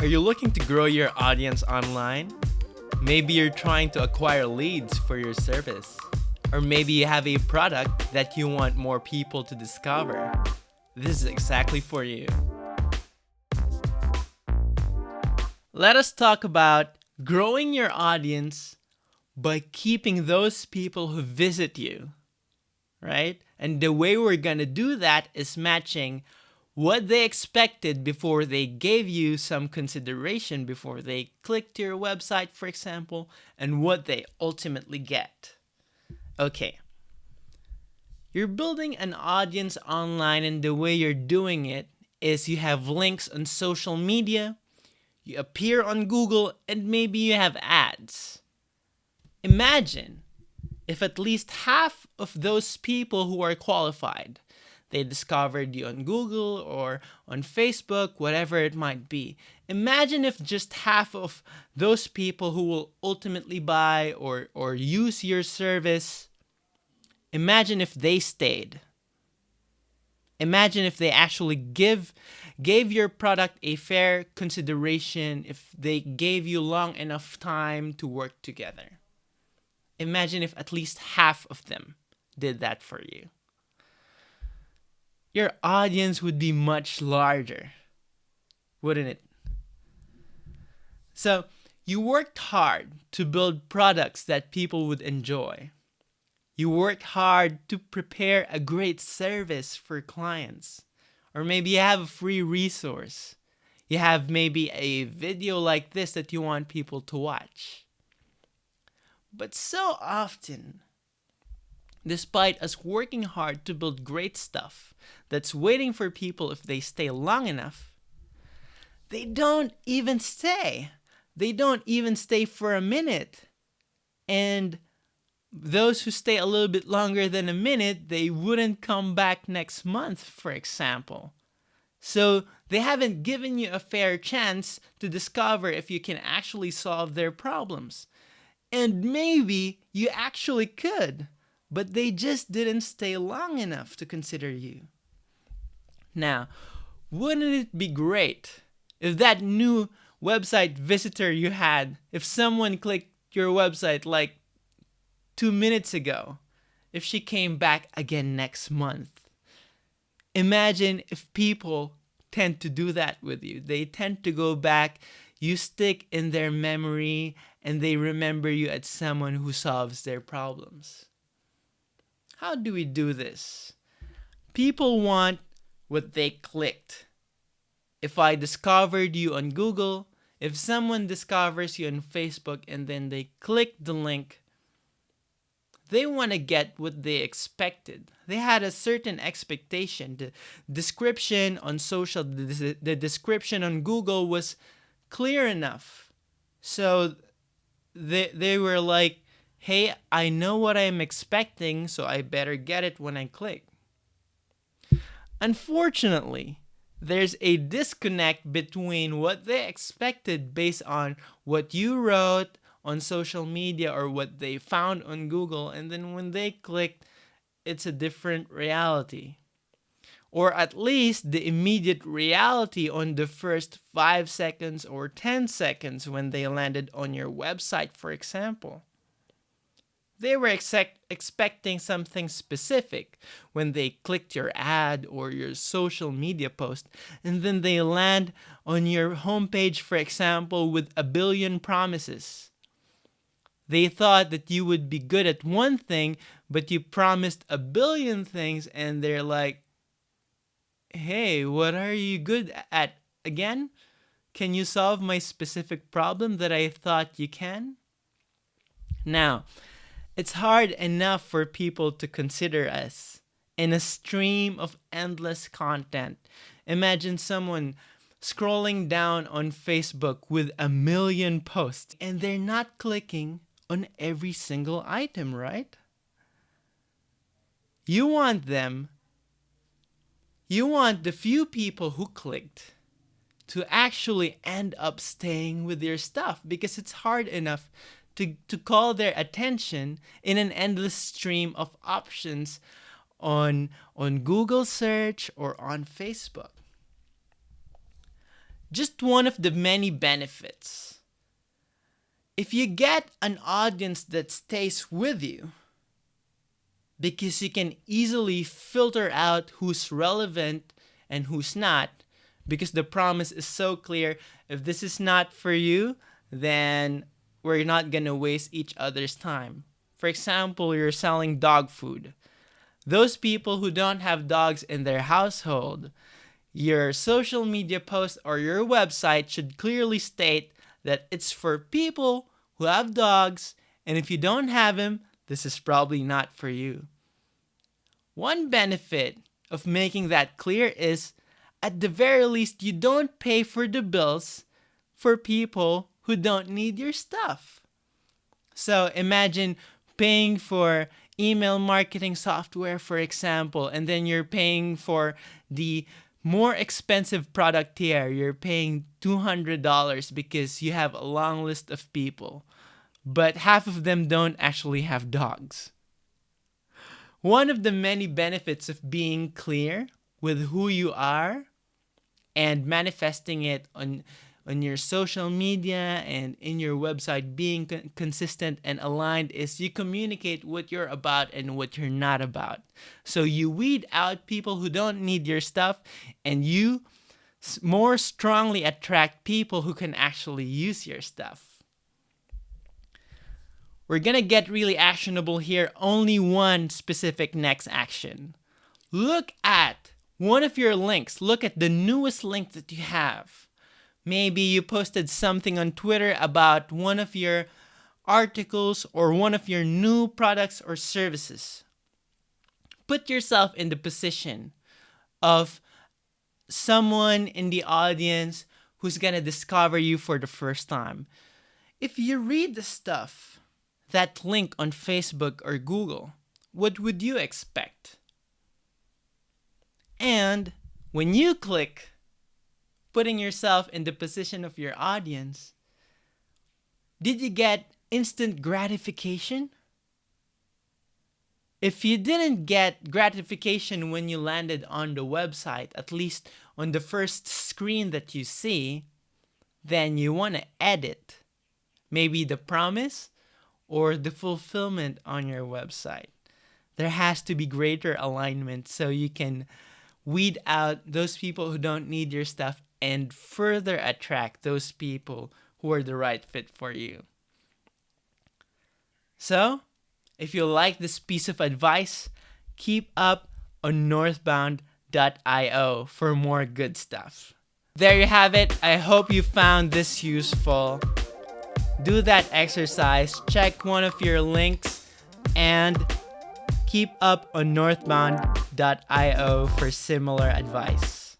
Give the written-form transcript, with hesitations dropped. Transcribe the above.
Are you looking to grow your audience online? Maybe you're trying to acquire leads for your service. Or maybe you have a product that you want more people to discover. This is exactly for you. Let us talk about growing your audience by keeping those people who visit you, right? And the way we're going to do that is matching what they expected before they gave you some consideration, before they clicked your website, for example, and what they ultimately get. Okay. You're building an audience online, and the way you're doing it is you have links on social media, you appear on Google, and maybe you have ads. Imagine if at least half of those people who are qualified, they discovered you on Google or on Facebook, whatever it might be. Imagine if just half of those people who will ultimately buy or use your service, imagine if they stayed. Imagine if they actually gave your product a fair consideration, if they gave you long enough time to work together. Imagine if at least half of them did that for you. Your audience would be much larger, wouldn't it? So, you worked hard to build products that people would enjoy. You worked hard to prepare a great service for clients. Or maybe you have a free resource. You have maybe a video like this that you want people to watch. But so often, despite us working hard to build great stuff that's waiting for people if they stay long enough, they don't even stay. They don't even stay for a minute. And those who stay a little bit longer than a minute, they wouldn't come back next month, for example. So they haven't given you a fair chance to discover if you can actually solve their problems. And maybe you actually could, but they just didn't stay long enough to consider you. Now, wouldn't it be great if that new website visitor you had, if someone clicked your website like 2 minutes ago, if she came back again next month? Imagine if people tend to do that with you. They tend to go back, you stick in their memory, and they remember you as someone who solves their problems. How do we do this? People want what they clicked. If I discovered you on Google, if someone discovers you on Facebook and then they click the link, they want to get what they expected. They had a certain expectation. The description on social, the description on Google was clear enough. So they were like, hey, I know what I'm expecting, so I better get it when I click. Unfortunately, there's a disconnect between what they expected based on what you wrote on social media or what they found on Google, and then when they clicked, it's a different reality. Or at least the immediate reality on the first 5 seconds or 10 seconds when they landed on your website, for example. They were expecting something specific when they clicked your ad or your social media post, and then they land on your homepage, for example, with a billion promises. They thought that you would be good at one thing, but you promised a billion things, and they're like, hey, what are you good at again? Can you solve my specific problem that I thought you can? Now, it's hard enough for people to consider us in a stream of endless content. Imagine someone scrolling down on Facebook with 1 million posts and they're not clicking on every single item, right? You want the few people who clicked to actually end up staying with your stuff, because it's hard enough to call their attention in an endless stream of options on Google search or on Facebook. just one of the many benefits. If you get an audience that stays with you, because you can easily filter out who's relevant and who's not, because the promise is so clear. If this is not for you, then we're not gonna waste each other's time. For example, you're selling dog food. Those people who don't have dogs in their household, your social media post or your website should clearly state that it's for people who have dogs, and if you don't have them, this is probably not for you. One benefit of making that clear is, at the very least, you don't pay for the bills for people who don't need your stuff. So imagine paying for email marketing software, for example, and then you're paying for the more expensive product tier. You're paying $200 because you have a long list of people, but half of them don't actually have dogs. One of the many benefits of being clear with who you are and manifesting it on your social media and in your website, being consistent and aligned, is you communicate what you're about and what you're not about. So you weed out people who don't need your stuff, and you more strongly attract people who can actually use your stuff. We're gonna get really actionable here. Only one specific next action. Look at one of your links. Look at the newest link that you have. Maybe you posted something on Twitter about one of your articles or one of your new products or services. Put yourself in the position of someone in the audience who's gonna discover you for the first time. If you read the stuff, that link on Facebook or Google, what would you expect? And when you click, putting yourself in the position of your audience, did you get instant gratification? If you didn't get gratification when you landed on the website, at least on the first screen that you see, then you want to edit maybe the promise or the fulfillment on your website. There has to be greater alignment so you can weed out those people who don't need your stuff and further attract those people who are the right fit for you. So, if you like this piece of advice, keep up on northbound.io for more good stuff. There you have it. I hope you found this useful. Do that exercise, check one of your links, and keep up on northbound.io for similar advice.